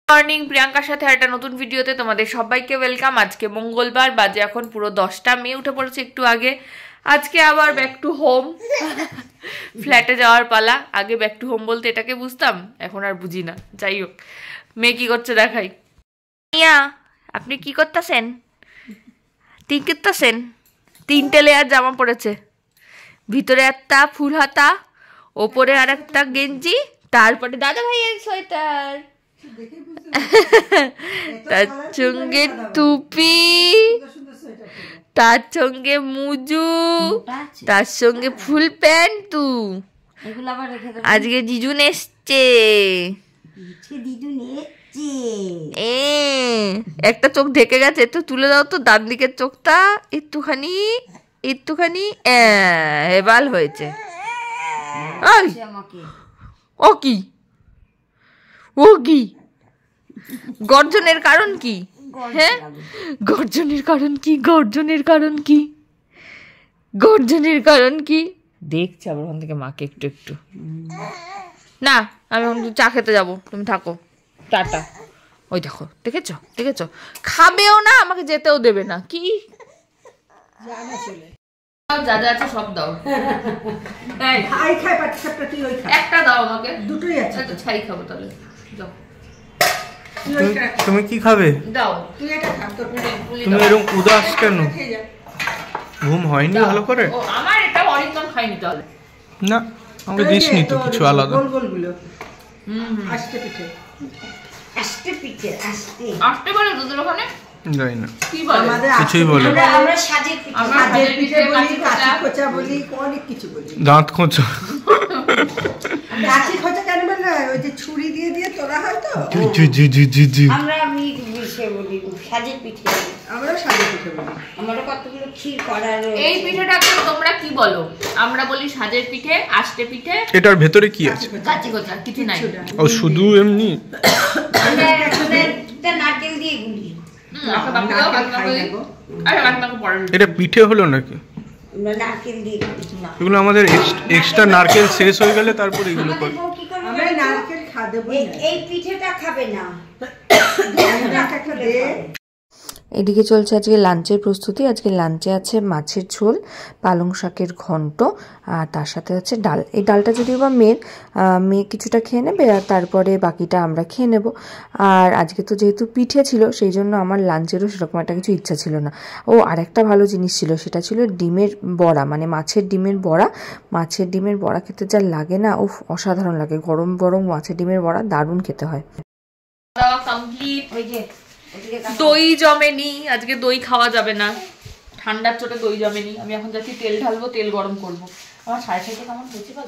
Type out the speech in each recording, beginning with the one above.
Morning, প্রিয়াঙ্কার সাথে একটা নতুন ভিডিওতে তোমাদের সবাইকে ওয়েলকাম। আজকে মঙ্গলবার, বাজে এখন পুরো 10টা। মেয়ে উঠে পড়েছে একটু আগে। আজকে আবার ব্যাক টু হোম, ফ্ল্যাটে যাওয়ার পালা। আগে ব্যাক টু হোম বলতে এটাকে বুঝতাম, এখন আর বুঝি না। যাই হোক, মেয়ে কি করছে দেখাই। মিয়া, আপনি কি করতেছেন? ঠিক করতেছেন? 3টে লেয়ার জামা পড়েছে, ভিতরে একটা ফুল হাতা, ওপরে আর একটা গেঞ্জি, তারপরে দাদা ভাইয়ের সোয়েটার, তার সঙ্গে টুপি, তার সঙ্গে মুজু, তার সঙ্গে ফুল প্যান্ট। আজকে জিজুন এসছে। একটা চোখ ঢেকে গেছে, একটু তুলে দাও তো ডান দিকের চোখটা, একটুখানি একটুখানি হেবাল হয়েছে। ও কি ও কি গর্জনের কারণ কি? হ্যাঁ, গর্জনের কারণ কি? গর্জনের কারণ কি? গর্জনের কারণ কি? দেখছি আবার ওখান থেকে মাকে একটু একটু। না, আমি এখন চা খেতে যাবো, তুমি থাকো, টাটা। ওই দেখো, দেখেছো দেখেছো, খাবেও না, আমাকে যেতেও দেবে না। কি যা যা আছে সব দাও। একটা দাও আমাকে, দুটোই আছে তো, ছাই খাবো তাহলে। দাও। তুমি কি খাবে? দাও। তুমি এরকম উদাস কেন? ঘুম হয়নি ভালো করে? আমার এটা অরিন্দম খাইনি তাহলে। না, আমাকে দিসনি তো কিছু আলাদা। গোল গোল গুলো আস্তে পিঠে, আস্তে পিঠে, আস্তে আস্তে বলে তোদের ওখানে যাই না, কি বলে? কিছুই বলে। আমরা সাজের পিঠে, সাজের পিঠে বলি, কাঁচি খোঁচা বলি, অনেক কিছু বলি। দাঁত খোঁচা, কাঁচি খোঁচা কেন বলে? ওই যে ছুরি দিয়ে দিয়ে তোলা হয় তো, জি জি জি জি জি। আমরা মিশে বলি সাজের পিঠে, আমরা সাজের পিঠে বলি। আমরা কতগুলো ক্ষীর করার। এই পিঠেটাকে তোমরা কি বলো? আমরা বলি সাজের পিঠে, আস্তে পিঠে। এটার ভেতরে কি আছে? কাঁচি খোঁচা কিছু নাই। ও শুধু এমনি নারকেল দিয়ে গুলি। এটা পিঠে হলো নাকি? নারকেল দিয়ে এগুলো আমাদের এক্সট্রা নারকেল শেষ হয়ে গেলে তারপর এগুলো করে। আমরা নারকেল খাবে, এই পিঠেটা খাবে না। এদিকে চলছে আজকে লাঞ্চের প্রস্তুতি। আজকে লাঞ্চে আছে মাছের ঝোল, পালং শাকের ঘন্ট, আর তার সাথে হচ্ছে ডাল। এই ডালটা যদিও বা মেয়ে কিছুটা খেয়ে নেবে, আর তারপরে বাকিটা আমরা খেয়ে নেব। আর আজকে তো যেহেতু পিঠে ছিল, সেই জন্য আমার লাঞ্চেরও সেরকম একটা কিছু ইচ্ছা ছিল না। ও আরেকটা ভালো জিনিস ছিল, সেটা ছিল ডিমের বড়া, মানে মাছের ডিমের বড়া। মাছের ডিমের বড়া খেতে যা লাগে না, ও অসাধারণ লাগে। গরম গরম মাছের ডিমের বড়া দারুণ খেতে হয়। দই জমেনি, আজকে দই খাওয়া যাবে না, ঠান্ডার চোটে দই জমেনি। আমি এখন যাচ্ছি তেল ঢালবো, তেল গরম করবো। আমার 6:30 কেমন হয়েছে বল?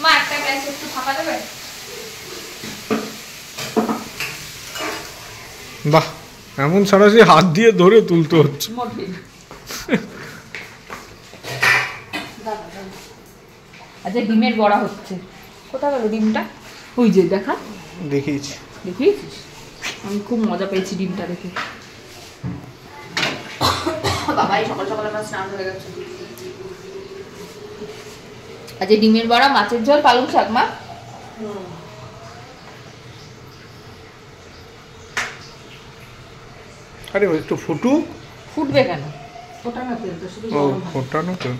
মা একটা গ্যাস একটু ফাঁকা দেবে? বাহ, এমন সরাসরি হাত দিয়ে ধরে তুলতে হচ্ছে। আচ্ছা, ডিমের বড়া হচ্ছে। কোথায় গেল ডিমটা? ওই যে দেখা, দেখিয়েছি দেখিয়েছিস? আমি খুব মজা পেয়েছি ডিমটা দেখে। বাবাই সকাল সকাল আমার স্নান হয়ে গেছে। আচ্ছা, ডিমের বড়া, মাছের ঝোল, পালং শাক। মা আরে একটু ফুটবে কেন? ফোটানো তেল তো, শুধু ফোটানো তো।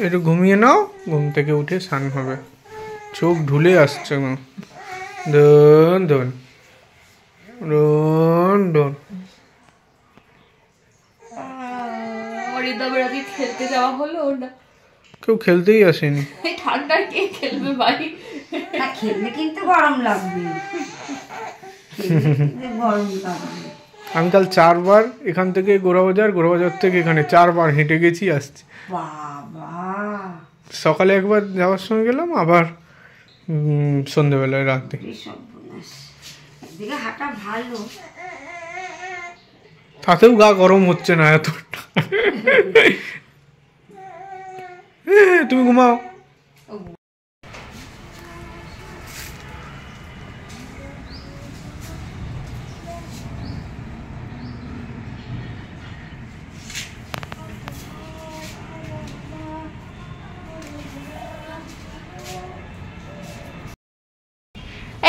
একটু ঘুমিয়ে নাও, ঘুম থেকে উঠে স্নান হবে। চোখ ঢুলে আসছে না। দন দন ডন ডন। খেলতে যাওয়া হলো না, কেউ খেলতেই আসেনি। ঠান্ডায় কে খেলবে ভাই? খেলবে কিন্তু গরম লাগবে, গরম লাগবে। আমি কাল 4বার এখান থেকে গোড়াবাজার থেকে এখানে 4বার হেঁটে গেছি, আসছি। বাবা, সকালে একবার যাওয়ার সময় গেলাম, আবার সন্ধ্যেবেলায় রাতে। দিকে হাঁটা ভালো, তাতেও গা গরম হচ্ছে না এতটা। তুমি ঘুমাও।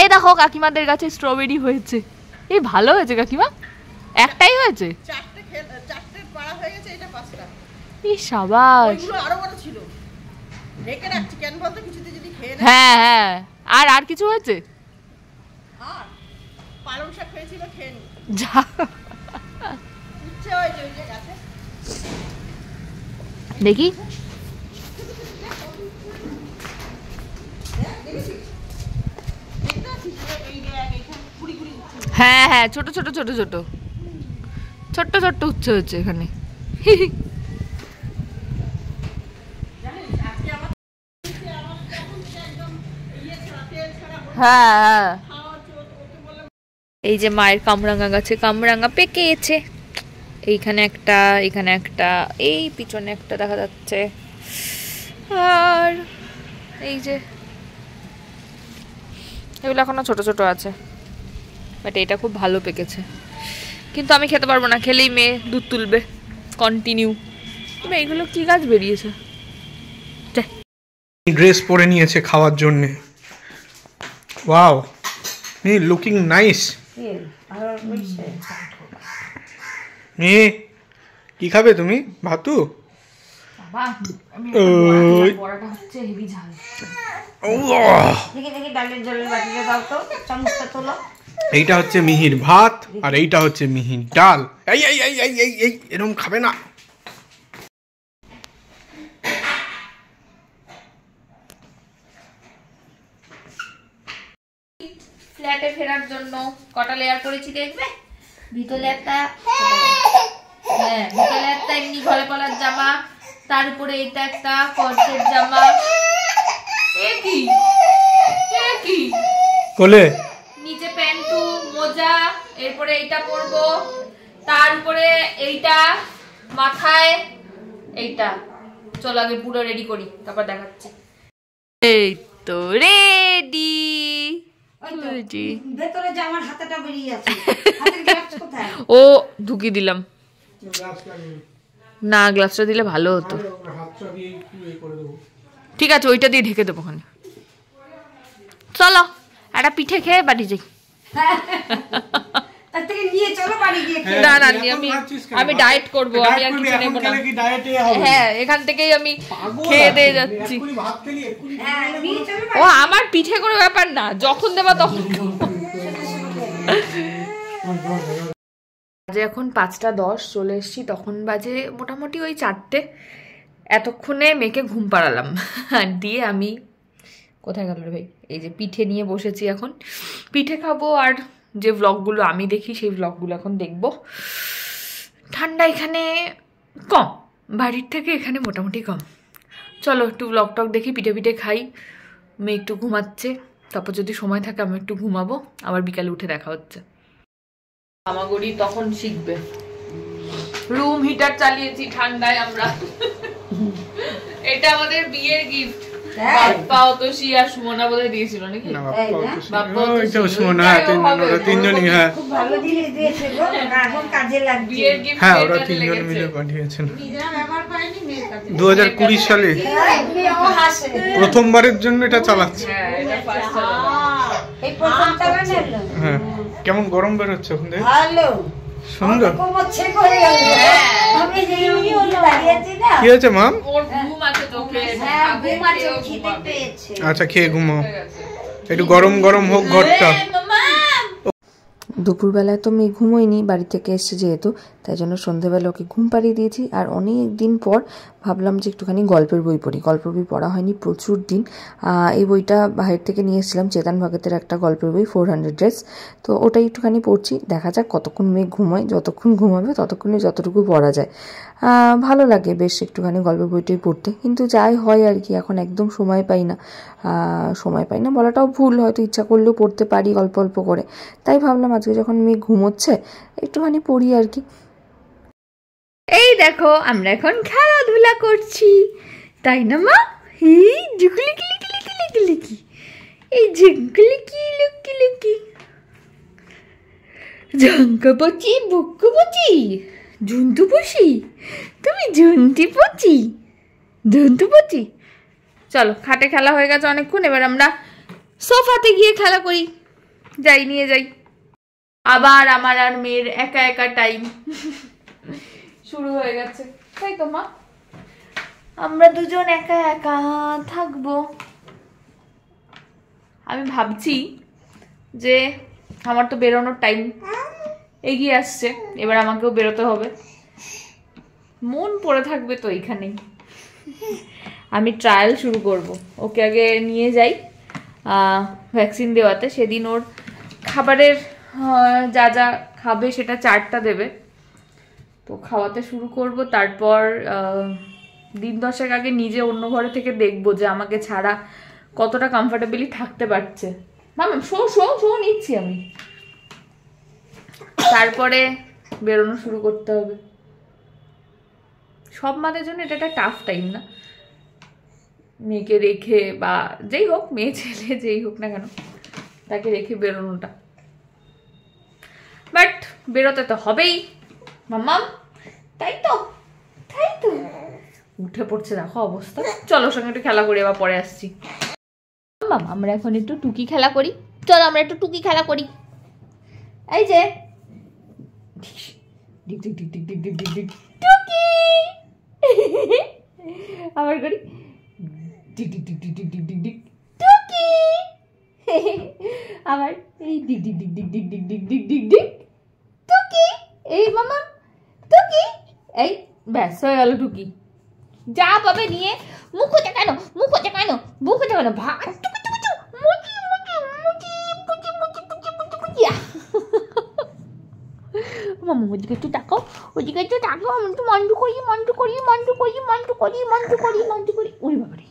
এই দেখো কাকিমাদের গাছে স্ট্রবেরি হয়েছে। এই ভালো হয়েছে কাকিমা, একটাই হয়েছে? চারটে পাড়া হয়ে গেছে, এটা 5টা। এই সাবাস। ওইগুলো আরো বড় ছিল, ঢেকে রাখছি কেন বলতো, কিছুতে যদি খেয়ে নেয়। হ্যাঁ হ্যাঁ, আর কিছু হয়েছে? আর পালং শাক হয়েছিল, খেয়ে নি। যা, ইচ্ছে হয়েছে ওই যে গাছে। দেখি। হ্যাঁ হ্যাঁ, ছোট ছোট ছোট ছোট ছোট্ট ছোট্ট উচ্ছে হচ্ছে এখানে। হ্যাঁ হ্যাঁ, এই যে মায়ের কামরাঙা গাছে কামরাঙা পেকেছে। এইখানে একটা, এখানে একটা, এই পিছনে একটা দেখা যাচ্ছে, আর এই যে এগুলো এখনো ছোট ছোট আছে, বাট এটা খুব ভালো পেকেছে। কিন্তু আমি খেতে পারবো না, খেলেই মেয়ে দুধ তুলবে কন্টিনিউ। তবে এইগুলো কি গাছ বেরিয়েছে? ড্রেস পরে নিয়েছে খাওয়ার জন্য। Wow, looking nice. কি খাবে তুমি? ভাতু? এইটা হচ্ছে মিহির ভাত আর এইটা হচ্ছে মিহির ডাল। এই এই এই এই এই এই এরকম খাবে না। ফ্ল্যাটে ফেরার জন্য কটা লেয়ার করেছি দেখবে? ভিতরে একটা, হ্যাঁ ভিতরে একটা এমনি ঘরে পরার জামা, তার উপরে এটা একটা কর্সেট জামা। এ কি কোলে নিচে প্যান্টু মোজা, এরপরে এইটা পরবো, তার উপরে এইটা মাথায় এইটা। চলো আগে পুরো রেডি করি, তারপর দেখাচ্ছি। এই তো রেডি। ভেতরে জামার হাতাটা বেরিয়ে আছে, হাতের গ্লাভস কোথায়? ও ঢুকিয়ে দিলাম না, গ্লাভসটা দিলে ভালো হতো। ঠিক আছে, ওইটা দিয়ে ঢেকে দেবো ওখানে। চলো একটা পিঠে খেয়ে বাড়ি যাই। তার থেকে নিয়ে চলো বাড়ি গিয়ে খেয়ে। না না, আমি ডায়েট করবো, আমি আর কিছু নেবো না। হ্যাঁ, এখান থেকেই আমি খেয়ে দিয়ে যাচ্ছি। ও আমার পিঠে করে ব্যাপার না, যখন দেবা তখন। বাজে এখন 5:10, চলে এসছি, তখন বাজে মোটামুটি ওই 4টে। এতক্ষণে মেয়েকে ঘুম পাড়ালাম, দিয়ে আমি কোথায় গেল রে ভাই, এই যে পিঠে নিয়ে বসেছি। এখন পিঠে খাবো, আর যে ব্লগগুলো আমি দেখি সেই ব্লগগুলো এখন দেখব। ঠান্ডা এখানে কম, বাড়ির থেকে এখানে মোটামুটি কম। চলো একটু ব্লগ টক দেখি, পিঠে পিঠে খাই। মেয়ে একটু ঘুমাচ্ছে, তারপর যদি সময় থাকে আমি একটু ঘুমাবো, আবার বিকালে উঠে দেখা হচ্ছে। আমাগরি তখন শিখবে। রুম হিটার চালিয়েছি ঠান্ডায় আমরা। এটা আমাদের বিয়ের গিফট। বাপ্পাও তো শিয়া সুমনা বোধহয় দিয়েছিল নাকি? তিনজনই। হ্যাঁ, খুব ভালো জিনিস দিয়েছে গো, এখন কাজে লাগবে। বিয়ের গিফট হ্যাঁ, ওরা তিনজন মিলে পাঠিয়েছেন। নিজেরা ব্যবহার করেনি, মেয়ের কাছে। 2020 সালে ও হাসে, প্রথমবারের জন্য এটা চালাচ্ছে। হ্যাঁ, এটা ফার্স্ট চালানো। এই প্রথম চালানো। হ্যাঁ, কেমন গরম বের হচ্ছে ওখান থেকে? ভালো সুন্দর। কোমর ছেক হয়ে গেল। আমি যে ইউনি দাঁড়িয়ে আছি না। কি হয়েছে মা? ওর ঘুম আছে চোখে। হ্যাঁ, ঘুম আছে, খিদে পেয়েছে। আচ্ছা, খেয়ে ঘুমাও। একটু গরম গরম হোক ঘরটা। দুপুরবেলায় তো মেয়ে ঘুমোয়নি, বাড়ি থেকে এসছে যেহেতু, তাই জন্য সন্ধ্যেবেলা ওকে ঘুম পাড়িয়ে দিয়েছি। আর অনেক দিন পর ভাবলাম যে একটুখানি গল্পের বই পড়ি। গল্পের বই পড়া হয়নি প্রচুর দিন। এই বইটা বাইরে থেকে নিয়ে এসেছিলাম, চেতন ভগতের একটা গল্পের বই 400 ডেজ। তো ওটাই একটুখানি পড়ছি, দেখা যাক কতক্ষণ মেয়ে ঘুমোয়। যতক্ষণ ঘুমাবে ততক্ষণে যতটুকু পড়া যায়। ভালো লাগে বেশ একটুখানি গল্পের বইটাই পড়তে, কিন্তু যাই হয় আর কি, এখন একদম সময় পাই না বলাটাও ভুল, হয়তো ইচ্ছা করলেও পড়তে পারি অল্প অল্প করে। তাই ভাবলাম আজকে যখন মেয়ে ঘুমোচ্ছে একটুখানি পড়ি আর কি। এই দেখো আমরা এখন খেলাধুলা করছি, তাই না মা? এই ঝুকলিকি লিকি লিকি লিকি, এই ঝুকলিকি লুকি লুকি, ঝঙ্কা পচি বুকু পচি, জন্তু পচি, তুমি জন্তি পচি, জন্তু পচি। চলো, খাটে খেলা হয়ে গেছে অনেকক্ষণ, এবার আমরা সোফাতে গিয়ে খেলা করি। নিয়ে যাই। আবার আমার আর মেয়ের একা একা টাইম শুরু হয়ে গেছে, তাই তো মা? আমরা দুজন একা একা থাকবো। আমি ভাবছি যে আমার তো বেরোনোর টাইম এগিয়ে আসছে, এবার আমাকেও বেরোতে হবে। মন পড়ে থাকবে তো এইখানেই। আমি ট্রায়াল শুরু করব। ওকে আগে নিয়ে যাই ভ্যাকসিন দেওয়াতে। সেদিন ওর খাবারের যা যা খাবে সেটা চার্টটা দেবে, তো খাওয়াতে শুরু করব। তারপর দিন 10 আগে নিজে অন্য ঘরে থেকে দেখবো যে আমাকে ছাড়া কতটা কমফর্টেবলি থাকতে পারছে। মামা শো নিচ্ছি আমি। তারপরে বেরোনো শুরু করতে হবে। সব মাদের জন্য এটা একটা টাফ টাইম না, মেয়েকে রেখে বা যেই হোক, মেয়ে ছেলে যেই হোক না কেন, তাকে রেখে বেরোনোটা। বাট বেরোতে তো হবেই মাম্মাম, তাই তো উঠে পড়ছে, দেখো অবস্থা। চলো সঙ্গে একটু খেলা করি, আবার পরে আসছি। মাম্মাম আমরা এখন একটু টুকি খেলা করি, চলো আমরা একটু টুকি খেলা করি। এই যে ডিক ডিক ডিক ডিক ডিক ডিক ডিক ডিক টুকি, আবার করি ডিক ডিক ডিক ডিক ডিক ডিক ডিক ডিক টুকি, আবার এই ডিক ডিক ডিক ডিক ডিক ডিক ডিক ডিক ডিক ডিক টুকি। এই মামা টুকি, এই ব্যাস হয়ে গেল টুকি। যা পাবে নিয়ে মুখ হচ্ছে কেন ভাত টুকি টুকি মুচি মুচি মুচি পুচি মুচি পুচি পুচি পুচি। মামা ওদিকে একটু তাকাও, আমি একটু মন্টু করি। ওই বাবারে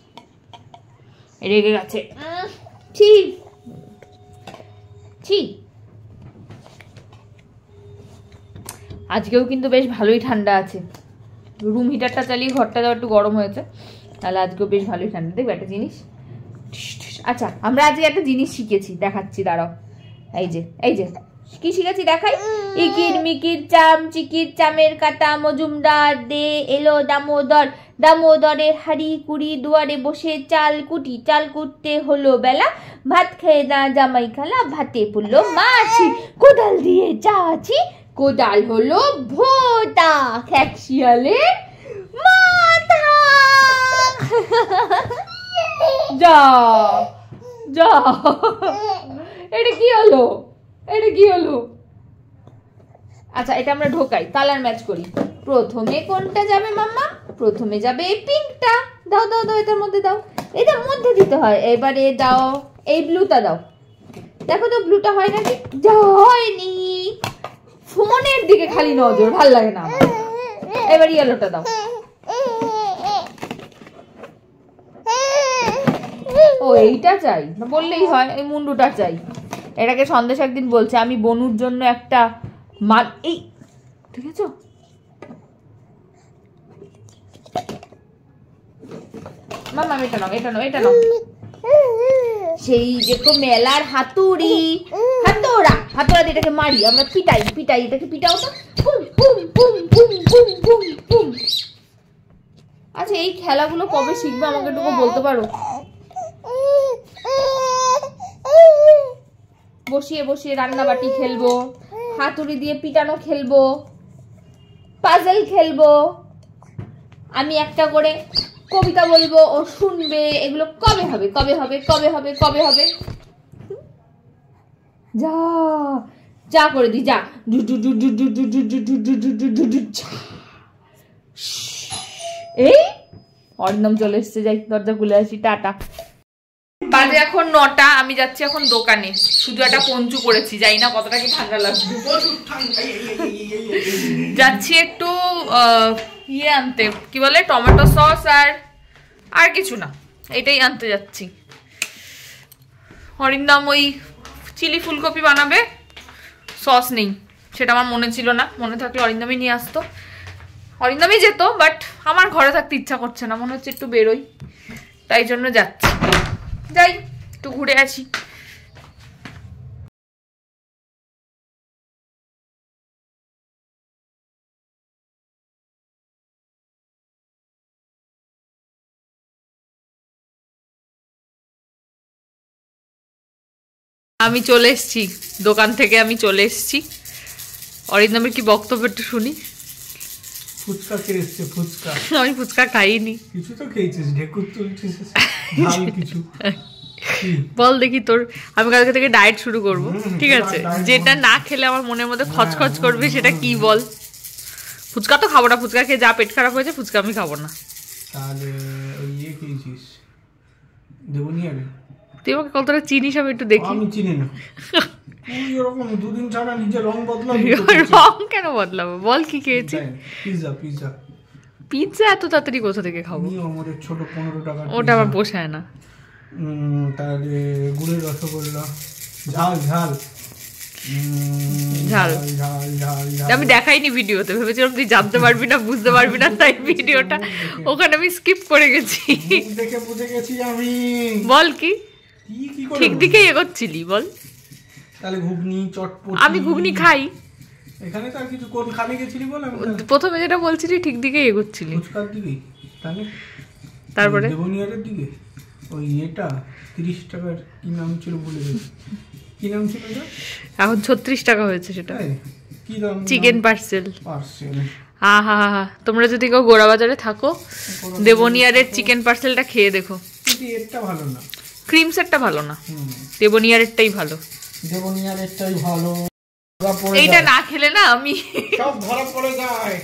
রেগে গেছে। ছি আজকেও কিন্তু বেশ ভালোই ঠান্ডা আছে। রুম হিটারটা চালিয়ে ঘরটা যাওয়া একটু গরম হয়েছে, তাহলে আজকেও বেশ ভালোই ঠান্ডা। দেখবে একটা জিনিস, আচ্ছা আমরা আজকে একটা জিনিস শিখেছি, দেখাচ্ছি দাঁড়াও। এই যে কি শিখেছি দেখাই। ইকির মিকির চাম চিকির চামের কাটা মজুমদার দে এলো দামোদরের হাড়ি কুড়ি দুয়ারে বসে চাল কুটতে হলো বেলা, ভাত খেয়ে না জামাই খালা ভাতে পুড়লো মাছি, কোদাল দিয়ে চাচি কোদাল হলো ভোটা, খ্যাকশিয়ালের মাথা। যা এটা কি হলো? আচ্ছা এটা আমরা ঢোকাই, কালার ম্যাচ করি। প্রথমে কোনটা যাবে মাম্মা? প্রথমে যাবে এই পিঙ্কটা। দাও এটার মধ্যে দাও, এটার মধ্যে দিতে হয়। এবারে দাও এই ব্লুটা দাও। দেখো তো ব্লুটা হয় নাকি? হয়নি। ফোনের দিকে খালি নজর, ভাল লাগে না আমার। এবার ইয়েলোটা দাও। ও এইটা চাই না বললেই হয়, এই মুন্ডুটা চাই। এটাকে সন্দেশ একদিন বলছে আমি বনুর জন্য একটা মাল, এই ঠিক আছে মামা এটা নাও। সেই দেখো মেলার হাতুড়ি, হাতোড়া দিয়ে এটাকে মারি আমরা, পিটাই এটাকে পিটাও তো। আচ্ছা এই খেলাগুলো কবে শিখবে আমাকে একটু বলতে পারো? বসিয়ে রান্নাবাটি খেলবো, হাতুড়ি দিয়ে পিটানো খেলবো, পাজল খেলবো, আমি একটা করে কবিতা বলবো, ও শুনবে। এগুলো কবে হবে? যা যা করে দি যা। এই অরিন্দম চলে এসছে, যাই দরজা খুলে আসি, টাটা। বাজে এখন 9টা, আমি যাচ্ছি এখন দোকানে, শুধু একটা পঞ্চু পরেছি, যাই না কতটা কি ঠান্ডা লাগবে। যাচ্ছি একটু ইয়ে আনতে, কি বলে, টমেটো সস আর কিছু না, এটাই আনতে যাচ্ছি। অরিন্দম ওই চিলি ফুলকপি বানাবে, সস নেই, সেটা আমার মনে ছিল না, মনে থাকলে অরিন্দমই নিয়ে আসতো, অরিন্দমই যেত, বাট আমার ঘরে থাকতে ইচ্ছা করছে না, মনে হচ্ছে একটু বেরোই, তাই জন্য যাচ্ছি, যাই একটু ঘুরে আসি। আমি চলে এসেছি দোকান থেকে, আমি চলে এসেছি। অরিন্দমের কি বক্তব্য একটু শুনি। ফুচকা খেয়ে এসছে, ফুচকা। আমি ফুচকা খাইনি। কিছু তো খেয়েছিস, ঢেকুর তুলছিস, ঝাল কিছু। বল দেখি তোর, আমি কালকে থেকে ডায়েট শুরু করব, ঠিক আছে? যেটা না খেলে আমার মনের মধ্যে খচখচ করবে সেটা কি বল? ফুচকা তো খাবো না, ফুচকা খেয়ে যা পেট খারাপ হয়েছে, ফুচকা আমি খাবো না। তাহলে ওই ইয়ে খেয়েছিস, দেবনিয়ারে। তুই আমাকে কতটা চিনিস আমি একটু দেখি। আমি চিনি না, তুই এরকম দুদিন ছাড়া নিজের রং বদলাবি। রং কেন বদলাবো, বল কি খেয়েছি? পিৎজা। পিৎজা পিৎজা এত তাড়াতাড়ি কোথা থেকে খাবো? আমাদের ছোট 15 টাকা, ওটা আমার পোষায় না। তাহলে গুড়ের রসগোল্লা, ঝাল ঝাল ঝাল আমি দেখাইনি ভিডিওতে, ভেবেছিলাম তুই জানতে পারবি না, বুঝতে পারবি না, তাই ভিডিওটা ওখানে আমি স্কিপ করে গেছি। দেখে বুঝে গেছি আমি। বল কি ঠিক দিকেই এগোচ্ছিলি, বল। তাহলে ঘুগনি, চটপটি। আমি ঘুগনি খাই। এখানে তো আর কিছু কোন খানে গেছিলি বল? প্রথমে যেটা বলছিলি ঠিক দিকেই এগোচ্ছিলি। ফুচকার দিকে, তাহলে তারপরে দেবনিয়ারের দিকে ওই এটা 30 টাকার কি নাম ছিল ভুলে গেছি, কি নাম ছিল এটা? এখন 36 টাকা হয়েছে সেটা। কি দাম? Chicken parcel. পার্সেল। আহা, তোমরা যদি কেউ গোড়া বাজারে থাকো, দেবনিয়ারের চিকেন পার্সেলটা খেয়ে দেখো। এটা ভালো না, ক্রিম সেটটা ভালো না, দেবনিয়ারেরটাই ভালো। দেবনিয়ারেরটাই ভালো। এইটা না খেলে না আমি সব ধরা পড়ে যায়।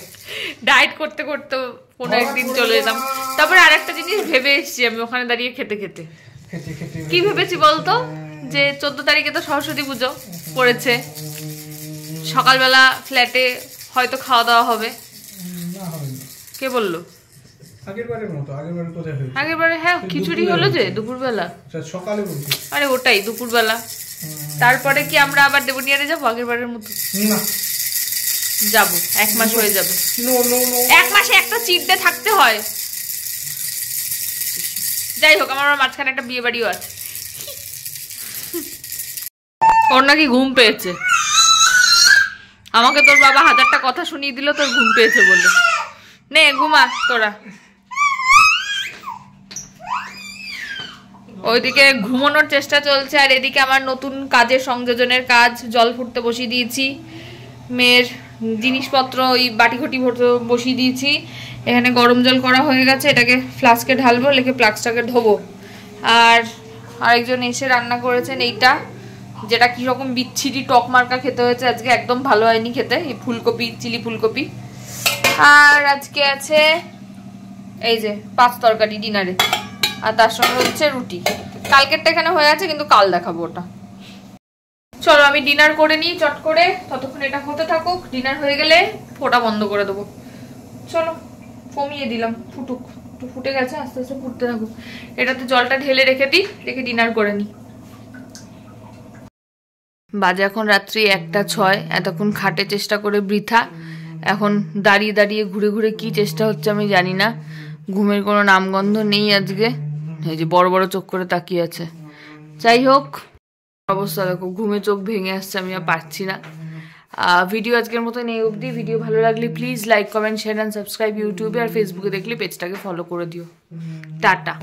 ডায়েট করতে করতে কোনো একদিন চলে যেতাম। তারপরে আরেকটা জিনিস ভেবে এসেছি আমি ওখানে দাঁড়িয়ে খেতে খেতে। কি ভেবেছি বলতো, যে 14 তারিখে তো সরস্বতী পুজো পড়েছে, সকালবেলা ফ্ল্যাটে হয়তো খাওয়া দাওয়া হবে। কে বললো? আগেরবারে হ্যাঁ খিচুড়ি হলো যে দুপুরবেলা, আরে ওটাই দুপুরবেলা। তারপরে কি আমরা আবার দেবনিয়ারে যাবো আগেরবারের মতো? যাবো, 1 মাস হয়ে যাবে। 1 মাসে একটা চিট ডে থাকতে হয়। যাই হোক, আমার মাঝখানে একটা বিয়ে বাড়িও আছে। ওর নাকি ঘুম পেয়েছে, আমাকে তোর বাবা 1000টা কথা শুনিয়ে দিল তোর ঘুম পেয়েছে বলে। নে ঘুমা তোরা। ওইদিকে ঘুমানোর চেষ্টা চলছে, আর এদিকে আমার নতুন কাজের সংযোজনের কাজ, জল ফুটতে বসিয়ে দিয়েছি, মেয়ের জিনিসপত্র ওই বাটি ঘটি ভরতে বসিয়ে দিয়েছি। এখানে গরম জল করা হয়ে গেছে, এটাকে ফ্লাস্কে ঢালবো, লেখে ফ্লাস্কটাকে ধোবো। আর আরেকজন এসে রান্না করেছেন এইটা, যেটা কীরকম বিচ্ছিরি টক মার্কা খেতে হয়েছে আজকে, একদম ভালো হয়নি খেতে, এই ফুলকপি, চিলি ফুলকপি। আর আজকে আছে এই যে 5 তরকারি ডিনারে, আর তার সঙ্গে হচ্ছে রুটি। কালকেরটা এখানে হয়ে আছে, কিন্তু কাল দেখাবো ওটা। চলো আমি ডিনার করে নিই চট করে, ততক্ষণ এটা হতে থাকুক। ডিনার হয়ে গেলে ফোটা বন্ধ করে দেবো। চলো কমিয়ে দিলাম, ফুটুক, একটু ফুটে গেছে, আস্তে আস্তে ফুটতে থাকুক। এটাতে জলটা ঢেলে রেখে দিই, রেখে ডিনার করে নিই। বাজে এখন রাত্রি 1:06। এতক্ষণ খাটে চেষ্টা করে বৃথা, এখন দাঁড়িয়ে দাঁড়িয়ে ঘুরে ঘুরে কি চেষ্টা হচ্ছে আমি জানি না। ঘুমের কোনো নামগন্ধ নেই আজকে, এই যে বড় বড় চোখ করে তাকিয়ে আছে। যাই হোক, অবস্থা দেখো, ঘুমে চোখ ভেঙে আসছে, আমি আর পারছি না। ভিডিও আজকের মতো নেই অবধি। ভিডিও ভালো লাগলে please like, comment, share and subscribe. ইউটিউবে আর ফেসবুকে দেখলে পেজটাকে ফলো করে দিও। টাটা।